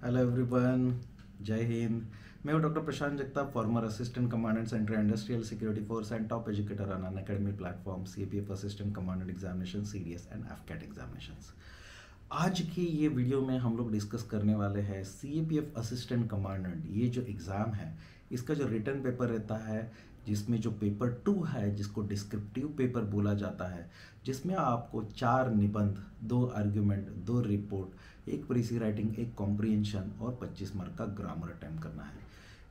Hello everyone, जय हिंद। मैं हूं doctor Prashant Jagtap, former assistant commandant central industrial security force and top educator on Unacademy platform CAPF assistant commandant examination, CDS and AFCAT examinations. आज की ये video में हम लोग डिस्कस करने वाले हैं सीएपीएफ असिस्टेंट कमांडेंट। ये जो एग्ज़ाम है, इसका जो रिटन पेपर रहता है, जिसमें जो पेपर 2 है, जिसको डिस्क्रिप्टिव पेपर बोला जाता है, जिसमें आपको 4 निबंध, 2 आर्ग्यूमेंट, 2 रिपोर्ट, एक प्रीसी राइटिंग, एक कॉम्प्रिहेंशन और 25 मार्क का ग्रामर अटेम्प्ट करना है।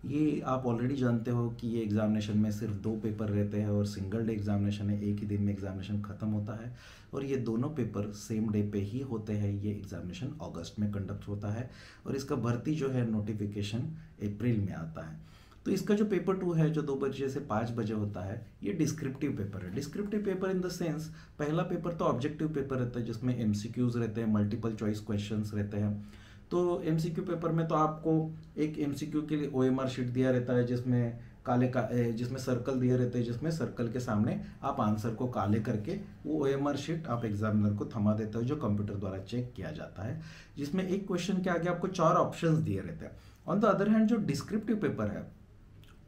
ये आप ऑलरेडी जानते हो कि ये एग्जामिनेशन में सिर्फ 2 पेपर रहते हैं और सिंगल डे एग्जामिनेशन है, एक ही दिन में एग्जामिनेशन खत्म होता है और ये दोनों पेपर सेम डे पे ही होते हैं। ये एग्जामिनेशन अगस्त में कंडक्ट होता है और इसका भर्ती जो है नोटिफिकेशन अप्रैल में आता है। तो इसका जो पेपर 2 है, जो 2 बजे से 5 बजे होता है, ये डिस्क्रिप्टिव पेपर है। Descriptive paper in the sense, पहला पेपर तो ऑब्जेक्टिव पेपर रहता है जिसमें एमसीक्यूज रहते हैं, मल्टीपल चॉइस क्वेश्चंस रहते हैं। तो एमसीक्यू पेपर में तो आपको एक एमसीक्यू के लिए ओएमआर शीट दिया रहता है जिसमें जिसमें सर्कल दिए रहते हैं, जिसमें सर्कल के सामने आप आंसर को काले करके वो ओएमआर शीट आप एग्जामिनर को थमा देते हो, जो कंप्यूटर द्वारा चेक किया जाता है, जिसमें एक क्वेश्चन के आगे आपको 4 ऑप्शंस दिए रहते हैं। ऑन द अदर हैंड, जो डिस्क्रिप्टिव पेपर है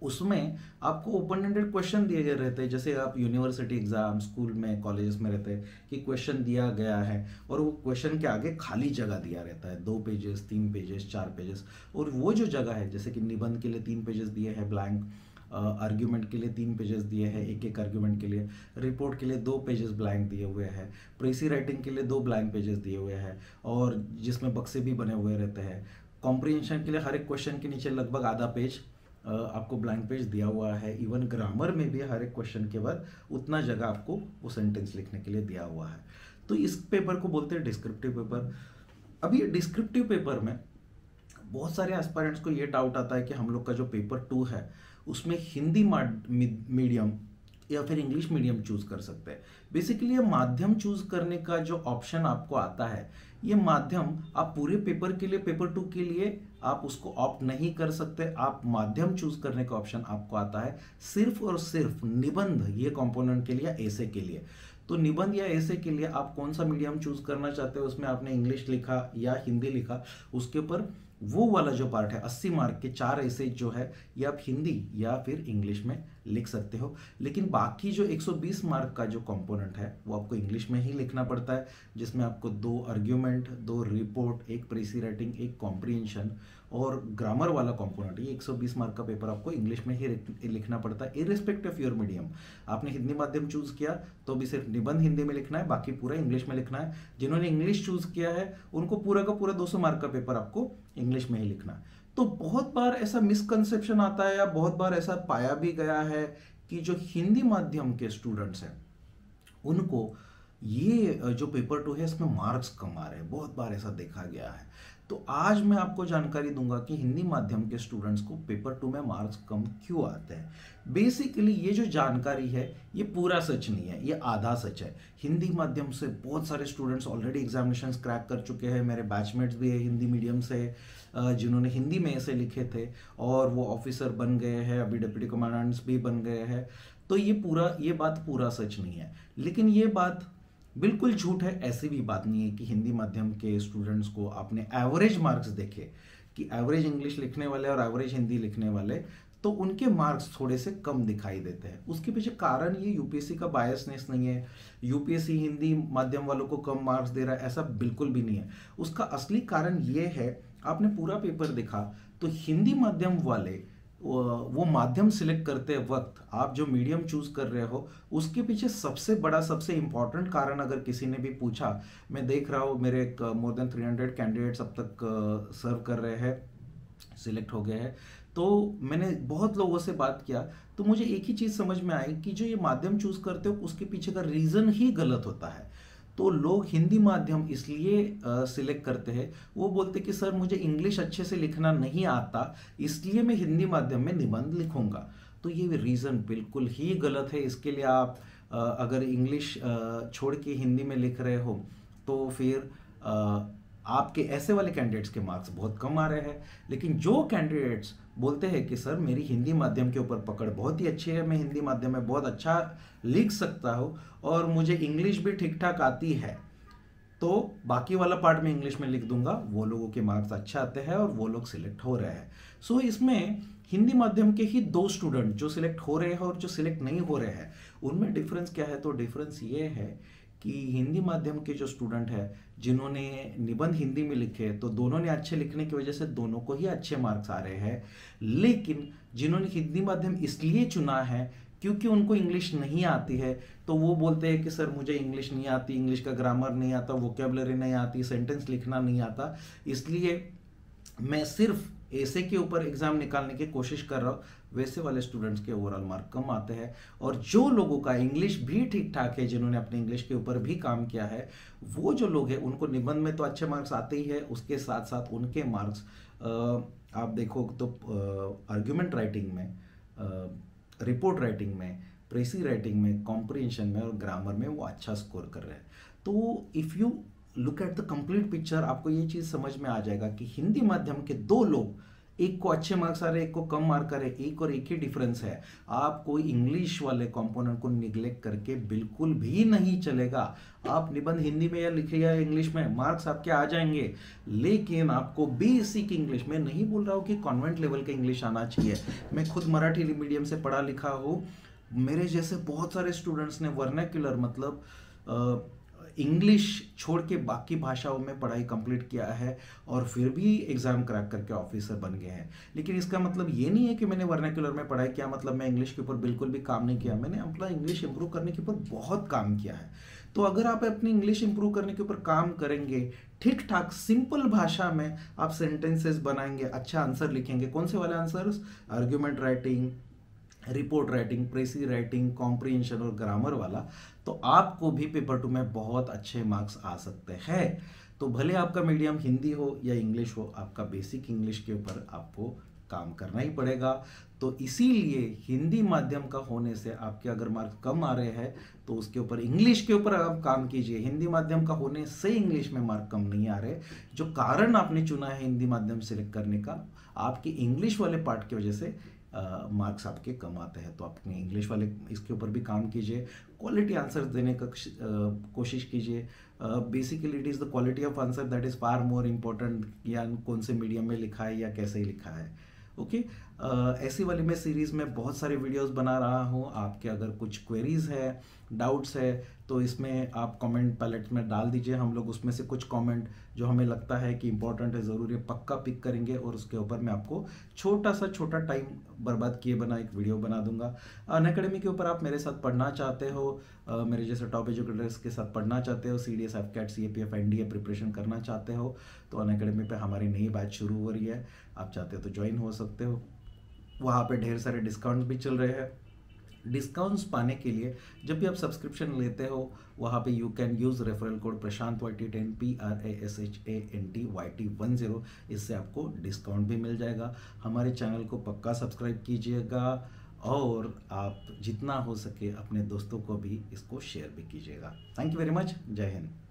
उसमें आपको ओपन एंडेड क्वेश्चन दिए गए रहते हैं। जैसे आप यूनिवर्सिटी एग्जाम, स्कूल में, कॉलेजेस में रहते हैं कि क्वेश्चन दिया गया है और वो क्वेश्चन के आगे खाली जगह दिया रहता है, 2 पेजेस, 3 पेजेस, 4 पेजेस। और वो जो जगह है, जैसे कि निबंध के लिए 3 पेजेस दिए हैं ब्लैंक, आर्ग्यूमेंट के लिए 3 पेजेस दिए हैं, एक आर्ग्यूमेंट के लिए, रिपोर्ट के लिए 2 पेजेस ब्लैंक दिए हुए हैं, प्रेसी राइटिंग के लिए 2 ब्लैंक पेजेस दिए हुए हैं और जिसमें बक्से भी बने हुए रहते हैं। कॉम्प्रिहेंशन के लिए हर एक क्वेश्चन के नीचे लगभग आधा पेज आपको ब्लैंक पेज दिया हुआ है। इवन ग्रामर में भी हर एक क्वेश्चन के बाद उतना जगह आपको वो सेंटेंस लिखने के लिए दिया हुआ है। तो इस पेपर को बोलते हैं डिस्क्रिप्टिव पेपर। अब ये डिस्क्रिप्टिव पेपर में बहुत सारे एस्पायरेंट्स को ये डाउट आता है कि हम लोग का जो पेपर 2 है उसमें हिंदी मीडियम या फिर इंग्लिश मीडियम चूज कर सकते हैं। बेसिकली ये माध्यम चूज करने का जो ऑप्शन आपको आता है, ये माध्यम आप पूरे पेपर के लिए, पेपर 2 के लिए आप उसको ऑप्ट नहीं कर सकते। आप माध्यम चूज करने का ऑप्शन आपको आता है सिर्फ और सिर्फ निबंध, ये कंपोनेंट के लिए, एसे के लिए। तो निबंध या एसे के लिए आप कौन सा मीडियम चूज करना चाहते हो, उसमें आपने इंग्लिश लिखा या हिंदी लिखा, उसके ऊपर वो वाला जो पार्ट है 80 मार्क के 4 ऐसे जो है, ये आप हिंदी या फिर इंग्लिश में लिख सकते हो। लेकिन बाकी जो 120 मार्क का जो कंपोनेंट है वो आपको इंग्लिश में ही लिखना पड़ता है, जिसमें आपको 2 आर्ग्यूमेंट, 2 रिपोर्ट, एक प्रेसी राइटिंग, एक कॉम्प्रिहेंशन और ग्रामर वाला कंपोनेंट, ये 120 मार्क का पेपर आपको इंग्लिश में ही लिखना पड़ता है, इररिस्पेक्टिव ऑफ योर मीडियम। आपने हिंदी माध्यम चूज किया तो भी सिर्फ निबंध हिंदी में लिखना है, बाकी पूरा इंग्लिश में लिखना है। जिन्होंने इंग्लिश चूज किया है उनको पूरा का पूरा 200 मार्क का पेपर आपको इंग्लिश में ही लिखना है। तो बहुत बार ऐसा मिसकंसेप्शन आता है या बहुत बार ऐसा पाया भी गया है कि जो हिंदी माध्यम के स्टूडेंट्स हैं उनको ये जो पेपर 2 है इसमें मार्क्स कम आ रहे हैं, बहुत बार ऐसा देखा गया है। तो आज मैं आपको जानकारी दूंगा कि हिंदी माध्यम के स्टूडेंट्स को पेपर 2 में मार्क्स कम क्यों आते हैं। बेसिकली ये जो जानकारी है ये पूरा सच नहीं है, ये आधा सच है। हिंदी माध्यम से बहुत सारे स्टूडेंट्स ऑलरेडी एग्जामिनेशन क्रैक कर चुके हैं। मेरे बैचमेट्स भी है हिंदी मीडियम से, जिन्होंने हिंदी में ऐसे लिखे थे और वो ऑफिसर बन गए हैं, अभी डिप्टी कमांडेंट्स भी बन गए हैं। तो ये बात पूरा सच नहीं है, लेकिन ये बात बिल्कुल झूठ है। ऐसी भी बात नहीं है कि हिंदी माध्यम के स्टूडेंट्स को आपने एवरेज मार्क्स देखे कि एवरेज इंग्लिश लिखने वाले और एवरेज हिंदी लिखने वाले, तो उनके मार्क्स थोड़े से कम दिखाई देते हैं। उसके पीछे कारण ये यूपीएससी का बायसनेस नहीं है, यूपीएससी हिंदी माध्यम वालों को कम मार्क्स दे रहा है, ऐसा बिल्कुल भी नहीं है। उसका असली कारण ये है, आपने पूरा पेपर देखा तो हिंदी माध्यम वाले वो माध्यम सिलेक्ट करते वक्त आप जो मीडियम चूज कर रहे हो उसके पीछे सबसे बड़ा, सबसे इंपॉर्टेंट कारण अगर किसी ने भी पूछा, मैं देख रहा हूँ मेरे मोर देन 300 कैंडिडेट्स अब तक सर्व कर रहे हैं, सिलेक्ट हो गए हैं। तो मैंने बहुत लोगों से बात किया तो मुझे एक ही चीज़ समझ में आई कि जो ये माध्यम चूज करते हो उसके पीछे का रीज़न ही गलत होता है। तो लोग हिंदी माध्यम इसलिए सिलेक्ट करते हैं, वो बोलते कि सर मुझे इंग्लिश अच्छे से लिखना नहीं आता इसलिए मैं हिंदी माध्यम में निबंध लिखूंगा। तो ये रीज़न बिल्कुल ही गलत है। इसके लिए आप अगर इंग्लिश छोड़ के हिंदी में लिख रहे हो तो फिर आपके ऐसे वाले कैंडिडेट्स के मार्क्स बहुत कम आ रहे हैं। लेकिन जो कैंडिडेट्स बोलते हैं कि सर मेरी हिंदी माध्यम के ऊपर पकड़ बहुत ही अच्छी है, मैं हिंदी माध्यम में बहुत अच्छा लिख सकता हूँ और मुझे इंग्लिश भी ठीक ठाक आती है, तो बाकी वाला पार्ट में इंग्लिश में लिख दूंगा, वो लोगों के मार्क्स अच्छे आते हैं और वो लोग सिलेक्ट हो रहे हैं। सो इसमें हिंदी माध्यम के ही 2 स्टूडेंट जो सिलेक्ट हो रहे हैं और जो सिलेक्ट नहीं हो रहे हैं, उनमें डिफरेंस क्या है? तो डिफरेंस ये है कि हिंदी माध्यम के जो स्टूडेंट है जिन्होंने निबंध हिंदी में लिखे, तो दोनों ने अच्छे लिखने की वजह से दोनों को ही अच्छे मार्क्स आ रहे हैं। लेकिन जिन्होंने हिंदी माध्यम इसलिए चुना है क्योंकि उनको इंग्लिश नहीं आती है, तो वो बोलते हैं कि सर मुझे इंग्लिश नहीं आती, इंग्लिश का ग्रामर नहीं आता, वोकेबलरी नहीं आती, सेंटेंस लिखना नहीं आता, इसलिए मैं सिर्फ ऐसे के ऊपर एग्जाम निकालने की कोशिश कर रहा हूँ। वैसे वाले स्टूडेंट्स के ओवरऑल मार्क कम आते हैं। और जो लोगों का इंग्लिश भी ठीक ठाक है, जिन्होंने अपने इंग्लिश के ऊपर भी काम किया है, वो जो लोग हैं उनको निबंध में तो अच्छे मार्क्स आते ही है, उसके साथ साथ उनके मार्क्स आप देखो तो आर्ग्यूमेंट राइटिंग में, रिपोर्ट राइटिंग में, प्रेसी राइटिंग में, कॉम्प्रिहेंशन में और ग्रामर में वो अच्छा स्कोर कर रहे हैं। तो if you look at the complete picture, आपको ये चीज़ समझ में आ जाएगा कि हिंदी माध्यम के 2 लोग, एक को अच्छे मार्क्स आ रहे, एक को कम मार्क आ रहे, एक और एक ही डिफरेंस है। आप कोई इंग्लिश वाले कंपोनेंट को निगलेक्ट करके बिल्कुल भी नहीं चलेगा। आप निबंध हिंदी में या लिखे या इंग्लिश में, मार्क्स आपके आ जाएंगे, लेकिन आपको बेसिक इंग्लिश, मैं नहीं बोल रहा हूँ कि कॉन्वेंट लेवल का इंग्लिश आना चाहिए। मैं खुद मराठी मीडियम से पढ़ा लिखा हूँ। मेरे जैसे बहुत सारे स्टूडेंट्स ने वर्नाक्युलर मतलब इंग्लिश छोड़ के बाकी भाषाओं में पढ़ाई कंप्लीट किया है और फिर भी एग्जाम क्रैक करके ऑफिसर बन गए हैं। लेकिन इसका मतलब ये नहीं है कि मैंने वर्नाक्युलर में पढ़ाई किया मतलब मैं इंग्लिश के ऊपर बिल्कुल भी काम नहीं किया। मैंने अपना इंग्लिश इंप्रूव करने के ऊपर बहुत काम किया है। तो अगर आप अपनी इंग्लिश इंप्रूव करने के ऊपर काम करेंगे, ठीक ठाक सिंपल भाषा में आप सेंटेंसेस बनाएंगे, अच्छा आंसर लिखेंगे। कौन से वाले answers? Argument writing, report writing, प्रेसी writing, comprehension और ग्रामर वाला, तो आपको भी पेपर 2 में बहुत अच्छे मार्क्स आ सकते हैं। तो भले आपका मीडियम हिंदी हो या इंग्लिश हो, आपका बेसिक इंग्लिश के ऊपर आपको काम करना ही पड़ेगा। तो इसीलिए हिंदी माध्यम का होने से आपके अगर मार्क्स कम आ रहे हैं तो उसके ऊपर, इंग्लिश के ऊपर आप काम कीजिए। हिंदी माध्यम का होने से इंग्लिश में मार्क कम नहीं आ रहे, जो कारण आपने चुना है हिंदी माध्यम सिलेक्ट करने का, आपकी इंग्लिश वाले पार्ट की वजह से मार्क्स आपके कम आते हैं। तो अपने इंग्लिश वाले इसके ऊपर भी काम कीजिए, क्वालिटी आंसर देने का कोशिश कीजिए। Basically it is the quality of answer that is far more important, या कौन से मीडियम में लिखा है या कैसे ही लिखा है। ओके, ऐसी वाली मैं सीरीज़ में बहुत सारे वीडियोस बना रहा हूँ। आपके अगर कुछ क्वेरीज है, डाउट्स है, तो इसमें आप कमेंट पैलेट में डाल दीजिए। हम लोग उसमें से कुछ कमेंट जो हमें लगता है कि इंपॉर्टेंट है, ज़रूरी है, पक्का पिक करेंगे और उसके ऊपर मैं आपको छोटा टाइम बर्बाद किए बना एक वीडियो बना दूंगा। अनअकैडमी के ऊपर आप मेरे साथ पढ़ना चाहते हो, मेरे जैसे टॉप एजुकेटर्स के साथ पढ़ना चाहते हो, CDS, AFCAT, CAPF, NDA preparation करना चाहते हो, तो अनअकैडमी पे हमारी नई बैच शुरू हो रही है। आप चाहते हो तो ज्वाइन हो सकते हो। वहाँ पे ढेर सारे डिस्काउंट्स भी चल रहे हैं। डिस्काउंट्स पाने के लिए जब भी आप सब्सक्रिप्शन लेते हो, वहाँ पे you can use referral code Prashant YT10 PRASHANTYT10। इससे आपको डिस्काउंट भी मिल जाएगा। हमारे चैनल को पक्का सब्सक्राइब कीजिएगा और आप जितना हो सके अपने दोस्तों को भी इसको शेयर भी कीजिएगा। Thank you very much. जय हिंद।